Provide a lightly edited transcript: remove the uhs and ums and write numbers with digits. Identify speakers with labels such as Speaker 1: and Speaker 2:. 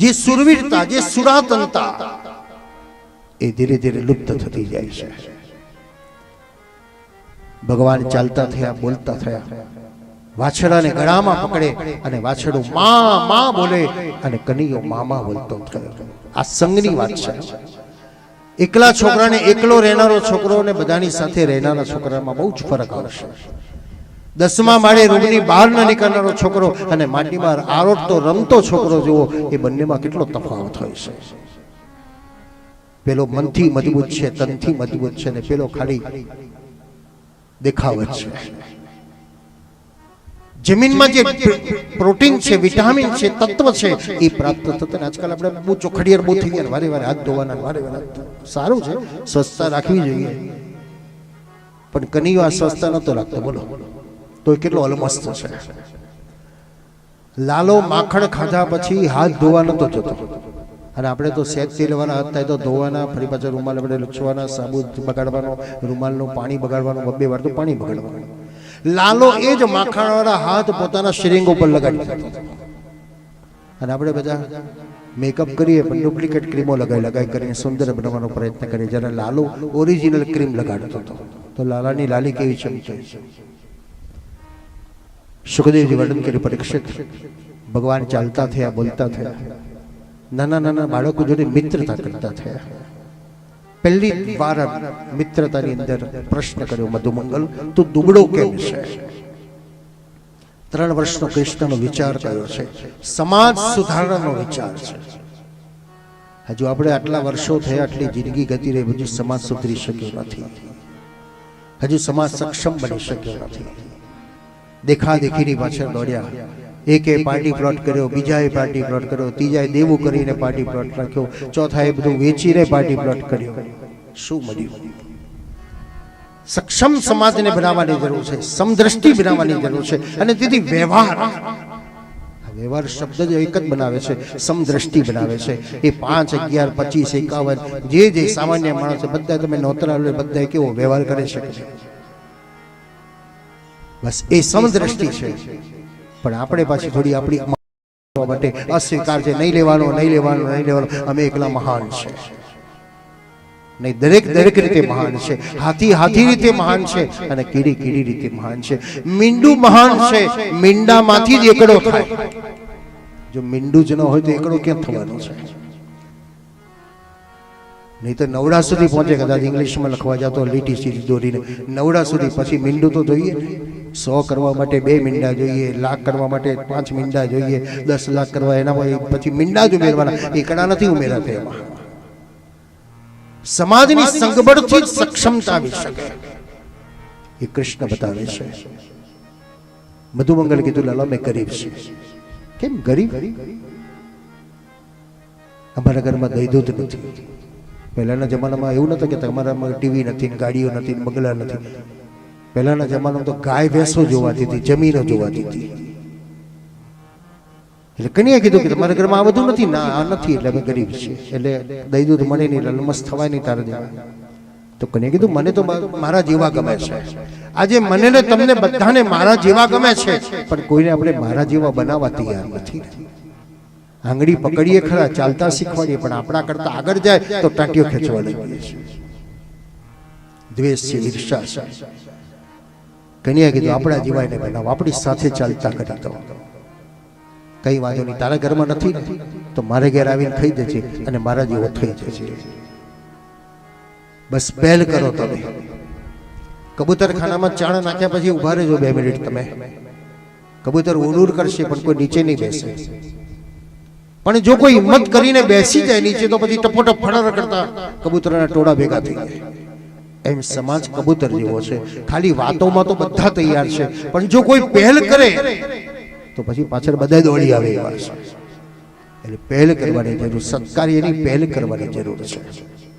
Speaker 1: જે સુરવીરતા, જે સુરાતનતા એ ધીરે ધીરે લુપ્ત થતી જાય છે. ભગવાન ચાલતા થયા, બોલતા થયા, વાછડાને ગળામાં પકડે અને વાછડું માં માં બોલે અને કનૈયો મામા બોલતો થયો. આ સંગની વાત છે. એકલા છોકરાને એકલો રહેનારો છોકરો અને બધાની સાથે રહેનારા છોકરામાં બહુ જ ફરક આવશે. 10મા માળે રૂમની બહાર ન નીકળનારો છોકરો અને માટીમાં આરોટતો રમતો છોકરો જુઓ, એ બંનેમાં કેટલો તફાવત હોય છે. પેલો મનથી મજબૂત છે, તનથી મજબૂત છે, ને પેલો ખાલી દેખાવ છે. જમીનમાં જે પ્રોટીન છે, વિટામિન છે, તત્વ છે, એ પ્રાપ્ત થતા. આજકાલ આપણે બહુ ચોખડિયાર બહુ થઈ ગયા, વારે વારે હાથ ધોવાના, વારે વારે સારું છે, સ્વચ્છતા રાખવી જોઈએ, પણ કનૈયો આ સ્વચ્છતા નતો રાખતો. બોલો તો કેટલો અલમસ્ત છે. લાલો માખણ ખાધા પછી હાથ ધોવા નતો જતો, અને આપણે તો સેજ તેલવાળા હાથ થાય તો ધોવાના, ફરી પાછા રૂમાલ આપણે લૂછવાના, સાબુ બગાડવાનો, રૂમાલનું પાણી બગાડવાનું, 2 વાર તો પાણી બગાડવાનું. લાલો એ જ માખણવાળા હાથ પોતાના શરીર ઉપર લગાડી દેતો. અને આપણે બધા મેકઅપ કરીએ પણ ડુપ્લિકેટ ક્રીમો લગાવી કરીને સુંદર બનવાનો પ્રયત્ન કરીએ. જ્યારે લાલો ઓરિજિનલ ક્રીમ લગાડતો હતો તો લાલાની લાલી કેવી ચમકી. સુખદેવજી વર્ણન કર્યું, પરીક્ષિત ભગવાન ચાલતા થયા, બોલતા થયા, નાના નાના બાળકો જોડે મિત્રતા કરતા થયા. પહેલી વાર મિત્રતાની અંદર પ્રશ્ન કર્યો, મધુમંગલ તું દુબળો કેમ છે? 3 વર્ષનો કૃષ્ણનો વિચાર કયો છે? સમાજ સુધારણાનો વિચાર છે. હજુ આપણે આટલા વર્ષો થયા, આટલી જિંદગી ગતિ રહી, હજુ સમાજ સુધરી શક્યો નથી, હજુ સમાજ સક્ષમ બની શક્યો નથી. દેખા દેખીની પાછળ દોડ્યા. એકે પાર્ટી પ્લોટ કર્યો, બીજાએ પાર્ટી પ્લોટ કર્યો, ત્રીજાએ દેવું કરીને પાર્ટી પ્લોટ રાખ્યો, ચોથાએ બધું વેચીને પાર્ટી પ્લોટ કર્યો. શું મળ્યું? સક્ષમ સમાજને બનાવવાની જરૂર છે, સમદ્રષ્ટિ બનાવવાની જરૂર છે. અને તેથી વ્યવહાર શબ્દ જ એક જ બનાવે છે, સમદ્રષ્ટિ બનાવે છે. એ 5, 11, 25, 51 જે સામાન્ય માણસ બધા તમે નોતરા બધા કેવો વ્યવહાર કરી શકે છે. બસ એ સમદ્રષ્ટિ છે. પણ આપણે પાછી થોડી આપણી માટે અસ્વીકાર છે, નહીં લેવાનો, નહીં લેવાનો, નહીં લેવાનો, અમે એકલા મહાન છે. નહીં, દરેક રીતે મહાન છે. હાથી રીતે મહાન છે, અને કીડી રીતે મહાન છે. મીંડું મહાન છે, મીંડામાંથી જ એકડો થાય. જો મીંડું જ ન હોય તો એકડો ક્યાં થવાનો છે? નહીં તો નવડા સુધી પહોંચે. કદાચ ઇંગ્લિશમાં લખવા જાતો લીટી સીધી દોરીને નવડા સુધી, પછી મીંડું તો જોઈએ. 100 કરવા માટે 2 મીંડા જોઈએ, 1,00,000 કરવા માટે 5 મીંડા જોઈએ, 10 લાખ કરવા એના પછી મીંડા જ ઉમેરવાના, એકડા નથી ઉમેરાતા. એમાં સમાજની સંગબળથી જ સક્ષમતા આવી શકે એ કૃષ્ણ બતાવે છે. મધુમંગલ કીધું, લાલા મેં ગરીબ છે. કેમ ગરીબ? અમારા ઘરમાં દહીં દૂધ નથી. પહેલાના જમાનામાં એવું નતું કે તમારામાં ટીવી નથી, ગાડીઓ નથી, બંગલા નથી. પહેલાના જમાનામાં તો ગાય ભેંસો જોવાતી હતી, જમીનો જોવાતી હતી. એટલે કનૈયાએ કીધું કે તમારા ઘરમાં આ બધું નથી. ના, આ નથી, એટલે અમે ગરીબ છીએ, એટલે દહીં દૂધ મળે નહીં, એટલે નમસ્ત થવાય નહીં તારા જેવા. તો કનૈયાએ કીધું, મને તો મારા જેવા ગમે છે. આજે મને ને તમને બધાને મારા જેવા ગમે છે, પણ કોઈને આપણે મારા જેવા બનાવવા તૈયાર નથી. આંગળી પકડીએ ખરા, ચાલતા શીખવાડીએ, પણ આપણા કરતા આગળ જાય તો ટાંટીઓ ખેંચવા લાગીએ છીએ. દ્વેષ છે, ઈર્ષા છે. કનૈયાએ કીધું, આપણા જેવા એને બનાવો, આપણી સાથે ચાલતા કરી દો. કઈ વાંધો નહીં, તારા ઘરમાં નથી તો મારે ઘેર આવીને ખાઈ જશે અને મારા જેવો થઈ જશે. બસ પહેલ કરો. તમે કબૂતરખાનામાં ચાણા નાખ્યા પછી ઉભા રહેજો 2 મિનિટ. તમે કબૂતર ઉડુર કરશે પણ કોઈ નીચે નહીં બેસે. પણ જો કોઈ હિંમત કરીને બેસી જાય નીચે તો પછી ટપોટપ ફડાર કરતા કબૂતરના ટોળા ભેગા થઈ જાય. એમ સમાજ કબૂતર જેવો છે. ખાલી વાતોમાં તો બધા તૈયાર છે, પણ જો કોઈ પહેલ કરે તો પછી પાછળ બધા દોડી આવે એવા છે. એટલે પહેલ કરવાની જરૂર, સત્કાર્યની પહેલ કરવાની જરૂર છે.